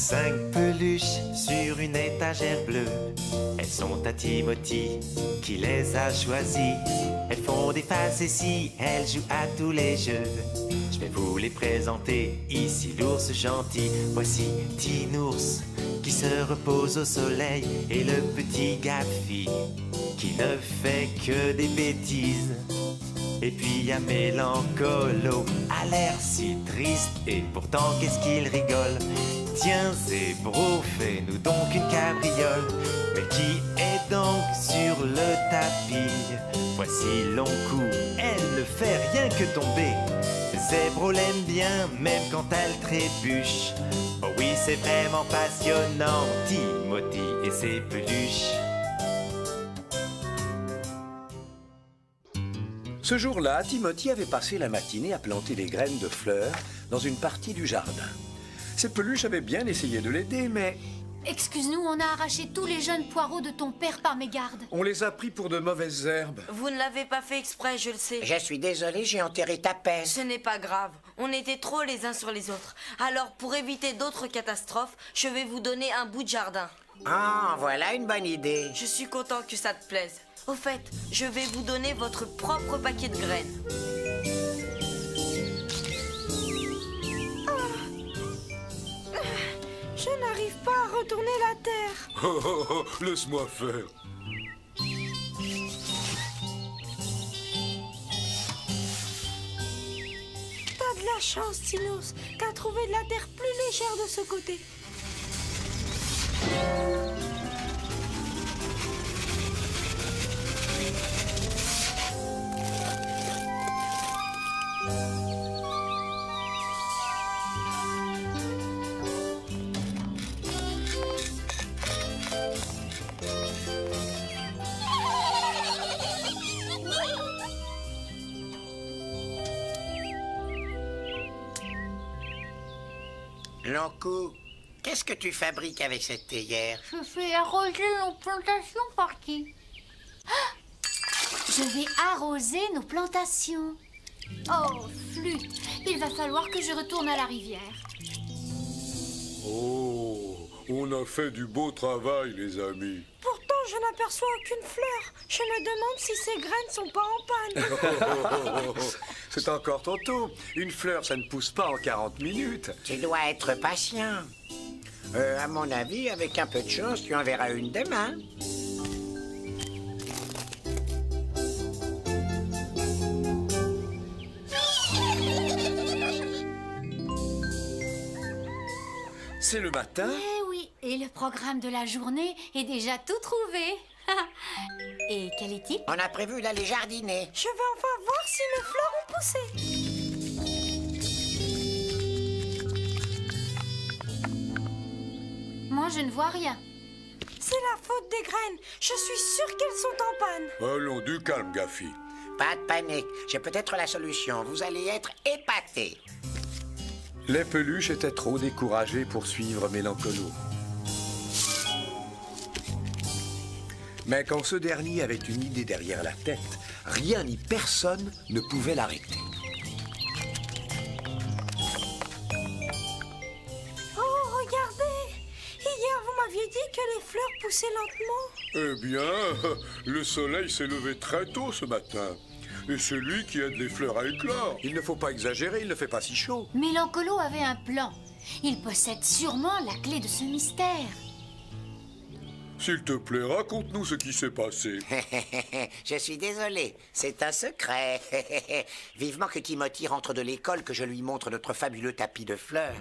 5 peluches sur une étagère bleue. Elles sont à Timothy qui les a choisies. Elles font des facéties, elles jouent à tous les jeux. Je vais vous les présenter, ici l'ours gentil. Voici Tinours qui se repose au soleil et le petit Gaffy qui ne fait que des bêtises. Et puis il y a Mélancolo, a l'air si triste et pourtant qu'est-ce qu'il rigole. Tiens Zébro, fais-nous donc une cabriole. Mais qui est donc sur le tapis? Voici Long-Cou, elle ne fait rien que tomber. Zébro l'aime bien, même quand elle trébuche. Oh oui, c'est vraiment passionnant, Timothy et ses peluches. Ce jour-là, Timothy avait passé la matinée à planter des graines de fleurs dans une partie du jardin. Ses peluches avaient bien essayé de l'aider, mais... Excuse-nous, on a arraché tous les jeunes poireaux de ton père par mégarde. on les a pris pour de mauvaises herbes. Vous ne l'avez pas fait exprès, je le sais. Je suis désolé, j'ai enterré ta peste. Ce n'est pas grave, on était trop les uns sur les autres. Alors, pour éviter d'autres catastrophes, je vais vous donner un bout de jardin. Ah, voilà une bonne idée. Je suis content que ça te plaise. Au fait, je vais vous donner votre propre paquet de graines. Je n'arrive pas à retourner la terre. Oh, laisse-moi faire. T'as de la chance, Tinos. T'as trouvé de la terre plus légère de ce côté. Long-Cou, qu'est-ce que tu fabriques avec cette théière? Je fais arroser nos plantations, Porky. Ah, je vais arroser nos plantations. Oh, flûte, il va falloir que je retourne à la rivière. Oh, on a fait du beau travail, les amis. Pourtant, je n'aperçois aucune fleur. Je me demande si ces graines sont pas en panne. C'est encore trop tôt. Une fleur, ça ne pousse pas en 40 minutes. Tu dois être patient. À mon avis, avec un peu de chance, tu en verras une demain. C'est le matin. Eh oui, et le programme de la journée est déjà tout trouvé. Et quel est-il? On a prévu d'aller jardiner. Je vais enfin voir si mes fleurs ont poussé. Moi, je ne vois rien. C'est la faute des graines. Je suis sûre qu'elles sont en panne. Allons, du calme, Gaffy. Pas de panique. J'ai peut-être la solution. Vous allez être épatés. Les peluches étaient trop découragées pour suivre Mélancolo. Mais quand ce dernier avait une idée derrière la tête, rien ni personne ne pouvait l'arrêter. Oh, regardez! Hier, vous m'aviez dit que les fleurs poussaient lentement. Eh bien, le soleil s'est levé très tôt ce matin. Et c'est lui qui aide les fleurs à éclore. Il ne faut pas exagérer, il ne fait pas si chaud. Mélancolo avait un plan. Il possède sûrement la clé de ce mystère. S'il te plaît, raconte-nous ce qui s'est passé. Je suis désolé, c'est un secret. Vivement que Timothy rentre de l'école, que je lui montre notre fabuleux tapis de fleurs.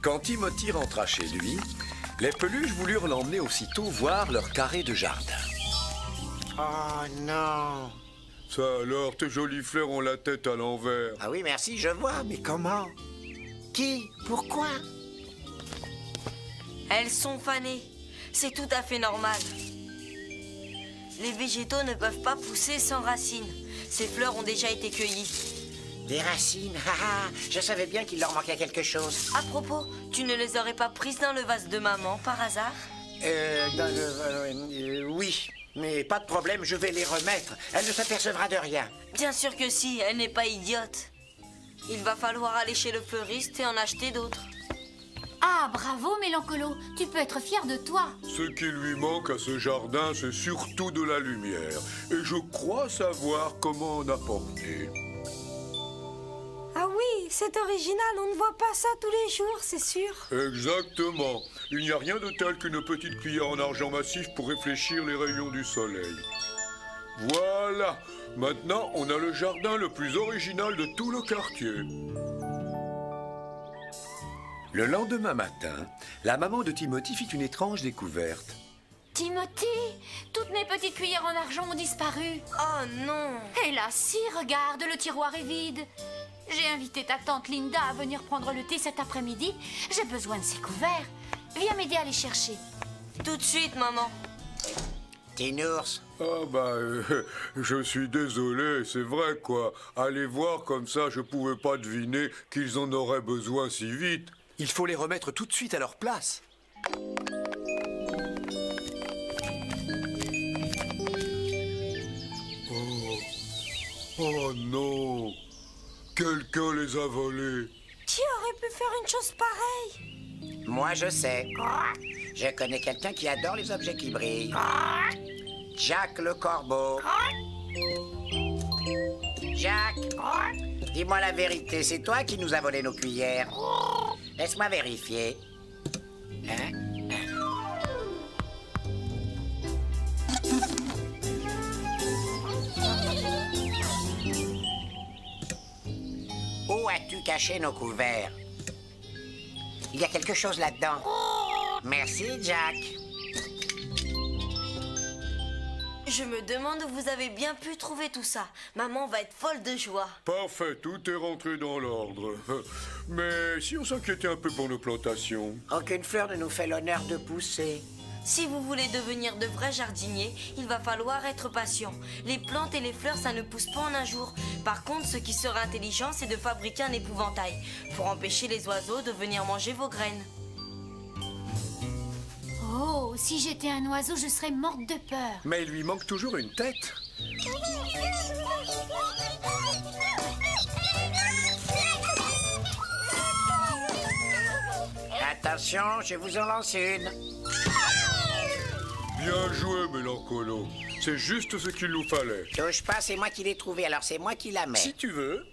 Quand Timothy rentra chez lui, les peluches voulurent l'emmener aussitôt voir leur carré de jardin. Oh non! Ça alors, tes jolies fleurs ont la tête à l'envers. Ah oui, merci, je vois, mais comment? Qui? Pourquoi? Elles sont fanées. C'est tout à fait normal. Les végétaux ne peuvent pas pousser sans racines. Ces fleurs ont déjà été cueillies. Des racines, haha, je savais bien qu'il leur manquait quelque chose. À propos, tu ne les aurais pas prises dans le vase de maman, par hasard? Oui, mais pas de problème, je vais les remettre. Elle ne s'apercevra de rien. Bien sûr que si, elle n'est pas idiote. Il va falloir aller chez le fleuriste et en acheter d'autres. Ah, bravo, Mélancolo. Tu peux être fier de toi. Ce qui lui manque à ce jardin, c'est surtout de la lumière. Et je crois savoir comment en apporter. Ah oui, c'est original, on ne voit pas ça tous les jours, c'est sûr. Exactement. Il n'y a rien de tel qu'une petite cuillère en argent massif pour réfléchir les rayons du soleil. Voilà. Maintenant, on a le jardin le plus original de tout le quartier. Le lendemain matin, la maman de Timothy fit une étrange découverte. Timothy, toutes mes petites cuillères en argent ont disparu. Oh non! Et là, si, regarde, le tiroir est vide. J'ai invité ta tante Linda à venir prendre le thé cet après-midi. J'ai besoin de ces couverts. Viens m'aider à les chercher. Tout de suite, maman. Tinours, Ah bah, je suis désolé, c'est vrai quoi. Aller voir comme ça, je pouvais pas deviner qu'ils en auraient besoin si vite. Il faut les remettre tout de suite à leur place. Oh non! Quelqu'un les a volés. Qui aurait pu faire une chose pareille? moi je sais. Je connais quelqu'un qui adore les objets qui brillent. Jack le corbeau. Jack, dis-moi la vérité, c'est toi qui nous as volé nos cuillères. Laisse-moi vérifier. Hein? Où as-tu caché nos couverts? Il y a quelque chose là-dedans. Merci, Jack. Je me demande où vous avez bien pu trouver tout ça. Maman va être folle de joie. Parfait, tout est rentré dans l'ordre. Mais si on s'inquiétait un peu pour nos plantations? Aucune fleur ne nous fait l'honneur de pousser. Si vous voulez devenir de vrais jardiniers, il va falloir être patient. Les plantes et les fleurs, ça ne pousse pas en un jour. Par contre, ce qui serait intelligent, c'est de fabriquer un épouvantail pour empêcher les oiseaux de venir manger vos graines. Oh, si j'étais un oiseau, je serais morte de peur. Mais il lui manque toujours une tête. Attention, je vous en lance une. Bien joué, Mélancolo. C'est juste ce qu'il nous fallait. Touche pas, c'est moi qui l'ai trouvée, alors c'est moi qui la mets. Si tu veux.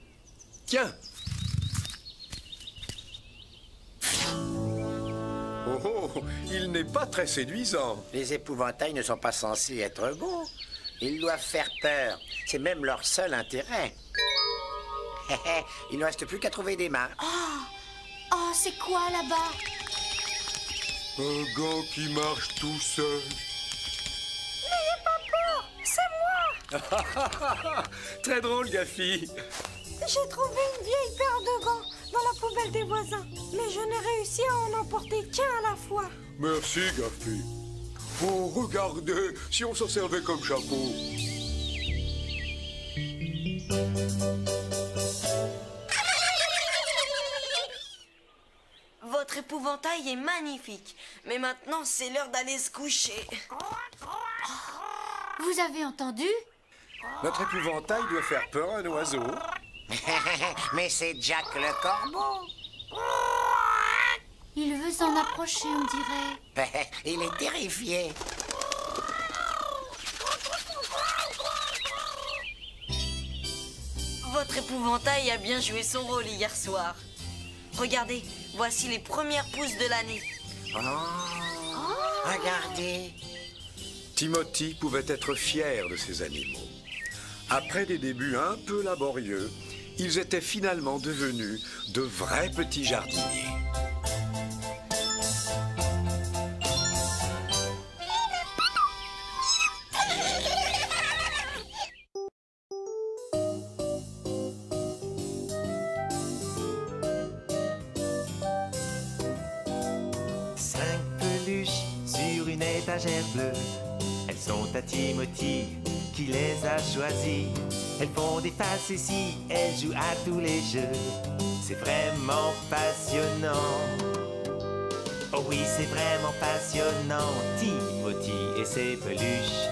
Tiens. Oh, oh, il n'est pas très séduisant. Les épouvantails ne sont pas censés être beaux. Ils doivent faire peur. C'est même leur seul intérêt. Il ne reste plus qu'à trouver des mains. Oh, c'est quoi là-bas? Un gant qui marche tout seul. N'ayez pas peur, c'est moi. Très drôle, Gaffy. J'ai trouvé une vieille paire de gants dans la poubelle des voisins. Mais je n'ai réussi à en emporter qu'un à la fois. Merci, Gaffy. Oh, regardez, si on s'en servait comme chapeau. Votre épouvantail est magnifique. Mais maintenant, c'est l'heure d'aller se coucher. Vous avez entendu? Notre épouvantail doit faire peur à un oiseau. Mais c'est Jack le corbeau. Il veut s'en approcher, on dirait. Il est terrifié. Votre épouvantail a bien joué son rôle hier soir. Regardez, voici les premières pousses de l'année. Regardez. Timothy pouvait être fier de ses animaux. Après des débuts un peu laborieux, ils étaient finalement devenus de vrais petits jardiniers. Cinq peluches sur une étagère bleue. Elles sont à Timothy qui les a choisies. Elles font des faces ici, elles jouent à tous les jeux. C'est vraiment passionnant. Oh oui, c'est vraiment passionnant. Timothy et ses peluches.